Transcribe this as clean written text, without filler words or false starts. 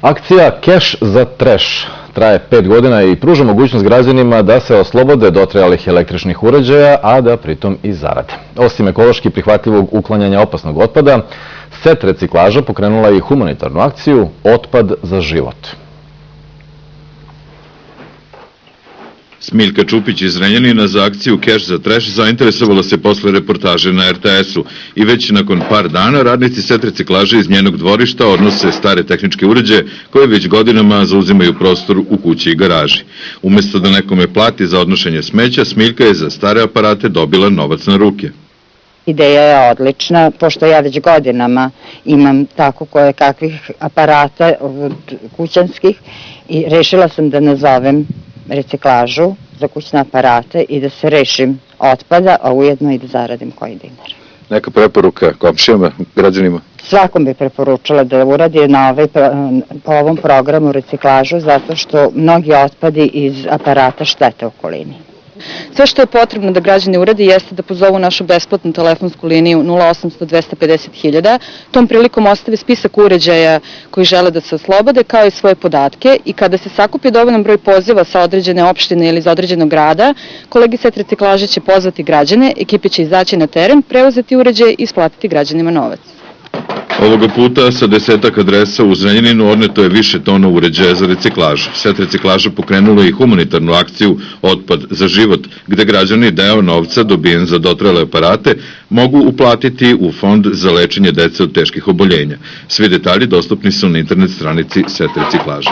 Akcija Keš za treš traje 5 godina i pruža mogućnost građanima da se oslobode dotrajalih električnih uređaja, a da pritom i zarade. Osim ekološki prihvatljivog uklanjanja opasnog otpada, SET reciklaža pokrenula i humanitarnu akciju Otpad za život. Smiljka Čupić iz Zrenjanina za akciju Keš za treš zainteresovala se posle reportaže na RTS-u i već nakon par dana radnici SET reciklaže iz njenog dvorišta odnose stare tehničke uređaje koje već godinama zauzimaju prostor u kući i garaži. Umesto da nekome plati za odnošenje smeća, Smiljka je za stare aparate dobila novac na ruke. Ideja je odlična, pošto ja već godinama imam tako koje kakvih aparata kućanskih i rešila sam da nazovem reciklažu za kućne aparate i da se rešim otpada, a ujedno i da zaradim koji dinar. Neka preporuka komšijama, građanima? Svakom bi preporučila da uradi po ovom programu reciklažu, zato što mnogi otpadi iz aparata štete okolini. Sve što je potrebno da građani uradi jeste da pozovu našu besplatnu telefonsku liniju 0800 250 000, tom prilikom ostave spisak uređaja koji žele da se oslobode kao i svoje podatke i kada se sakupi dovoljan broj poziva sa određene opštine ili iz određenog grada, kolegi SET reciklaže će pozvati građane, ekipe će izaći na teren, preuzeti uređaje i isplatiti građanima novac. Ovoga puta sa 10 adresa u Zrenjaninu odneto je više tona uređaja za reciklažu. SET reciklaža pokrenula i humanitarnu akciju Otpad za život, gde građani deo novca dobijen za dotrajale aparate mogu uplatiti u fond za lečenje dece od teških oboljenja. Svi detalji dostupni su na internet stranici SET reciklaže.